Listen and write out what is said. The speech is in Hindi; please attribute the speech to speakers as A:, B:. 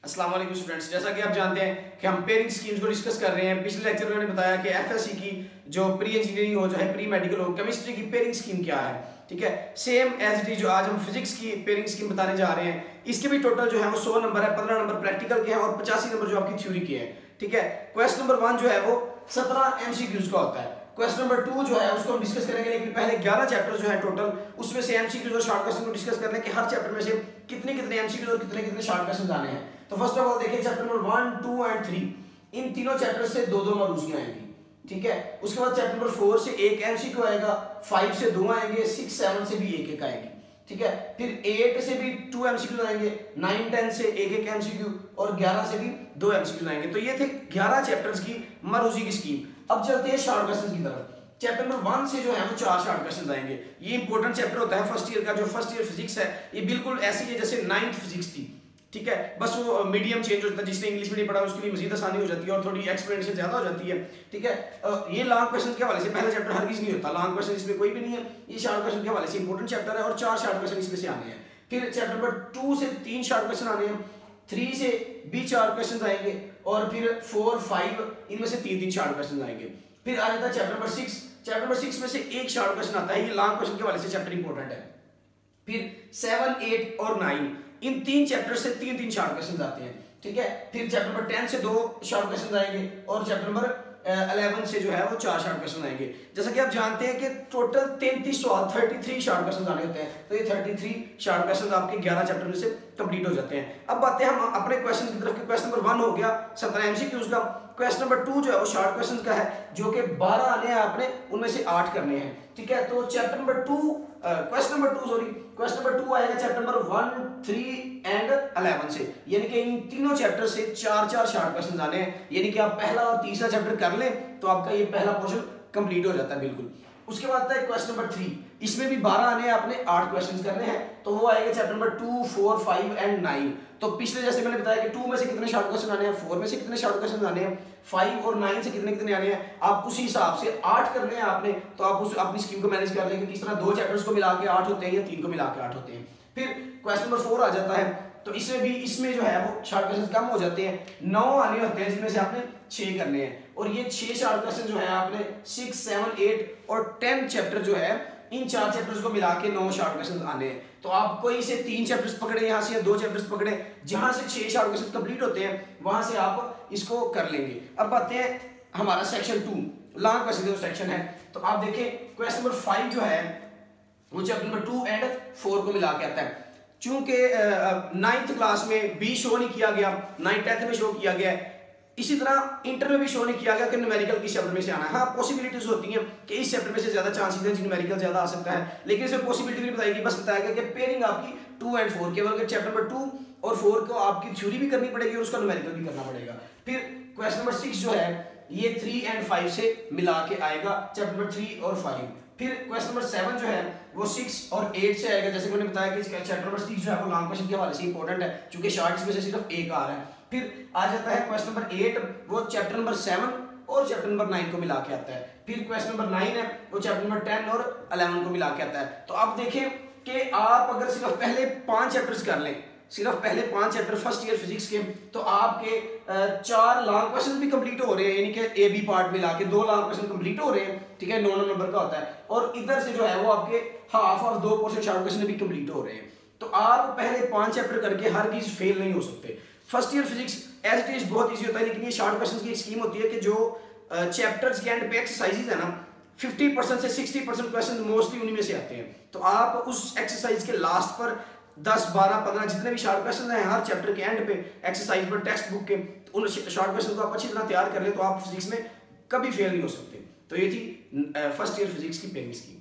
A: अस्सलाम वालेकुम स्टूडेंट्स, जैसा कि आप जानते हैं कि हम पेयरिंग स्कीम्स को डिस्कस कर रहे हैं। पिछले लेक्चर में मैंने बताया कि एफएससी की जो प्री इंजीनियरिंग हो चाहे प्री मेडिकल हो, केमिस्ट्री की पेयरिंग स्कीम क्या है। ठीक है, सेम एज इट इज जो आज हम फिजिक्स की पेयरिंग स्कीम बताने जा रहे हैं, इसके भी टोटल जो है वो 100 नंबर है, 15 नंबर प्रैक्टिकल के हैं और 85 नंबर जो आपकी थ्योरी के हैं। ठीक है, क्वेश्चन नंबर 1 जो है वो 17 एमसीक्यूज का होता है। क्वेश्चन नंबर 2 जो है उसको हम डिस्कस करेंगे, लेकिन पहले 11 चैप्टर जो है टोटल, उसमें से एमसीक्यूज और शॉर्ट क्वेश्चन को डिस्कस करने के हर चैप्टर में से कितने कितने एमसीक्यूज और कितने कितने शॉर्ट क्वेश्चन आने हैं। तो फर्स्ट ऑफ ऑल देखिए, चैप्टर नंबर 1, 2 एंड 3 इन तीनों चैप्टर से दो दो मरूजियां आएंगी। ठीक है, उसके बाद चैप्टर नंबर 4 से एक एमसीक्यू आएगा, 5 से 2 आएंगे, 6, 7 से भी एक आएगी। ठीक है, फिर 8 से भी 2 एमसीक्यू आएंगे, 9, 10 से एक एमसीक्यू और 11 से भी 2 एमसीक्यू आएंगे। तो ये थे 11 चैप्टर्स की मरूजी की स्कीम। अब चलते हैं शॉर्ट क्वेश्चन की तरफ। चैप्टर नंबर 1 से जो है वो 4 शॉर्ट क्वेश्चन आएंगे। ये इंपॉर्टेंट चैप्टर होता है फर्स्ट ईयर का। जो फर्स्ट ईयर फिजिक्स है ये बिल्कुल ऐसी है जैसे 9th फिजिक्स थी। ठीक है, बस वो मीडियम चेंज होता है। जिसने इंग्लिश मीडियम पढ़ा उसके लिए मजीद आसानी हो जाती है और थोड़ी एक्सप्लेनेशन ज्यादा हो जाती है। ठीक है, ये लॉन्ग क्वेश्चन के हवाले से पहला चैप्टर हर किसी नहीं होता, लॉन्ग क्वेश्चन इसमें कोई भी नहीं है। ये शॉर्ट क्वेश्चन के हवाले से इंपॉर्टेंट चैप्टर है और 4 शॉर्ट क्वेश्चन इसमें से आने हैं। फिर चैप्टर नंबर 2 से 3 शॉर्ट क्वेश्चन आने हैं, 3 से भी 4 क्वेश्चन आएंगे और फिर 4, 5 इनमें से 3 शॉर्ट क्वेश्चन आएंगे। फिर आ जाता है चैप्टर नंबर 6। चैप्टर नंबर 6 में से एक शॉर्ट क्वेश्चन आता है, ये लॉन्ग क्वेश्चन के हवाले से चैप्टर इंपॉर्टेंट है। फिर 7, 8 और 9 इन 3 चैप्टर से 3 शॉर्ट क्वेश्चन आते हैं। ठीक है, फिर चैप्टर नंबर 10 से 2 शॉर्ट क्वेश्चन आएंगे और चैप्टर नंबर 11 से जो है वो 4 शॉर्ट क्वेश्चन आएंगे। जैसा कि आप जानते हैं कि टोटल 33 सवाल 33 शॉर्ट क्वेश्न आने होते हैं। तो ये 33 शॉर्ट क्वेश्चन आपके 11 चैप्टर में से कंप्लीट हो जाते हैं। अब बातें हम अपने क्वेश्चन की तरफ। क्वेश्चन नंबर 1 हो गया 17 एमसीक्यूज का। क्वेश्चन नंबर 2 जो है वो शॉर्ट क्वेश्चन का है, जो कि 12 आने हैं आपने, उनमें से 8 करने हैं। ठीक है, तो चैप्टर नंबर 2 क्वेश्चन नंबर 2 आएगा चैप्टर नंबर 1, 3 एंड 11 से। यानी कि इन तीनों चैप्टर से 4 शॉर्ट क्वेश्चन आने हैं। यानी कि आप पहला और तीसरा चैप्टर कर लें तो आपका ये पहला पोर्शन कंप्लीट हो जाता है बिल्कुल। उसके बाद आता है क्वेश्चन नंबर 3, इसमें भी 12 आने हैं, आपने 8 क्वेश्चन करने हैं। तो वो आएगा चैप्टर नंबर 2, 4, 5 एंड 9। तो पिछले जैसे मैंने बताया कि 2 में से कितने शॉर्ट क्वेश्चन आने हैं, 4 में से कितने शॉर्ट क्वेश्चन आने हैं, 5 और 9 से कितने कितने आने हैं, आप उसी हिसाब से 8 करने हैं आपने। तो आप उस अपनी स्कीम को मैनेज कर लेंगे। किस तरह 2 चैप्टर्स को मिला के 8 होते हैं या 3 को मिला के 8 होते हैं। फिर क्वेश्चन नंबर 4 आ जाता है, तो इसमें जो है वो शॉर्ट क्वेश्चन कम हो जाते हैं, 9 आने होते हैं, जिनमें से आपने 6 करने हैं। और ये 6 शॉर्ट क्वेश्चन जो है आपने 6, 7, 8 और 10 चैप्टर जो है, इन 4 चैप्टर्स को मिला के 9 शॉर्ट क्वेश्चन आने हैं। तो आप कोई से 3 चैप्टर्स पकड़े यहाँ से या 2 चैप्टर्स पकड़े, जहां से 6 शॉर्ट क्वेश्चन कंप्लीट होते हैं वहां से आप इसको कर लेंगे। अब आते हैं हमारा सेक्शन 2, लॉन्ग क्वेश्चन का सेक्शन है। तो आप देखें क्वेश्चन नंबर 5 जो है वो चैप्टर नंबर 2 एंड 4 को मिला के आता है। चूंकि 9th क्लास में भी शो नहीं किया गया, 9th 10th में शो किया गया है, इसी तरह इंटर में भी शो नहीं किया गया कि न्यूमेरिकल किस चैप्टर में से आना है। हाँ, पॉसिबिलिटीज होती हैं कि इस चैप्टर में से ज्यादा चांसेस हैं न्यूमेरिकल ज्यादा आ सकता है, लेकिन इसमें पॉसिबिलिटी नहीं बताई गई। बस बताया गया कि पेयरिंग आपकी 2 एंड 4 केवल चैप्टर नंबर 2 और 4 को आपकी थ्योरी भी करनी पड़ेगी और उसका न्यूमेरिकल भी करना पड़ेगा। फिर क्वेश्चन नंबर 6 जो है ये 3 एंड 5 से मिला के आएगा, चैप्टर नंबर 3 और 5। फिर क्वेश्चन नंबर 7 जो है वो 6 और 8 से आएगा। जैसे मैंने बताया कि चैप्टर नंबर 6 जो है वो लॉन्ग क्वेश्चन के हवाले से इंपॉर्टेंट है, क्योंकि शॉर्ट्स में से सिर्फ एक आ रहा है। फिर आ जाता है क्वेश्चन नंबर 8, वो चैप्टर नंबर 7 और चैप्टर नंबर 9 को मिला के आता है। फिर क्वेश्चन नंबर 9 है वो चैप्टर नंबर 10 और 11 को मिला के आता है। तो आप देखें कि आप अगर सिर्फ पहले 5 चैप्टर्स कर लें, सिर्फ पहले 5 चैप्टर फर्स्ट ईयर फिजिक्स के, तो आपके 4 लॉन्ग क्वेश्चन भी कंप्लीट हो रहे हैं। यानी कि ए बी पार्ट मिला के 2 लॉन्ग क्वेश्चन कंप्लीट हो रहे हैं। ठीक है, 9 नंबर का होता है। और इधर से जो है वो आपके हाफ और 2 पोर्शन शॉर्ट क्वेश्चन भी कंप्लीट हो रहे हैं। तो आप पहले 5 चैप्टर करके हर चीज फेल नहीं हो सकते। First year physics as it is बहुत ईजी होता है, लेकिन ये शॉर्ट क्वेश्चन की एक स्कीम होती है कि जो चैप्टर्स के एंड पे एक्सरसाइजेज है ना, 50% से 60% क्वेश्चन मोस्टली उन्हीं में से आते हैं। तो आप उस एक्सरसाइज के लास्ट पर 10, 12, 15 जितने भी शॉर्ट क्वेश्चन हैं हर चैप्टर के एंड पे एक्सरसाइज पर टेक्स्ट बुक के, उन शॉर्ट क्वेश्चन को आप अच्छी तरह तैयार कर ले तो आप फिजिक्स में कभी फेल नहीं हो सकते। तो ये थी फर्स्ट ईयर फिजिक्स की पेयरिंग स्कीम।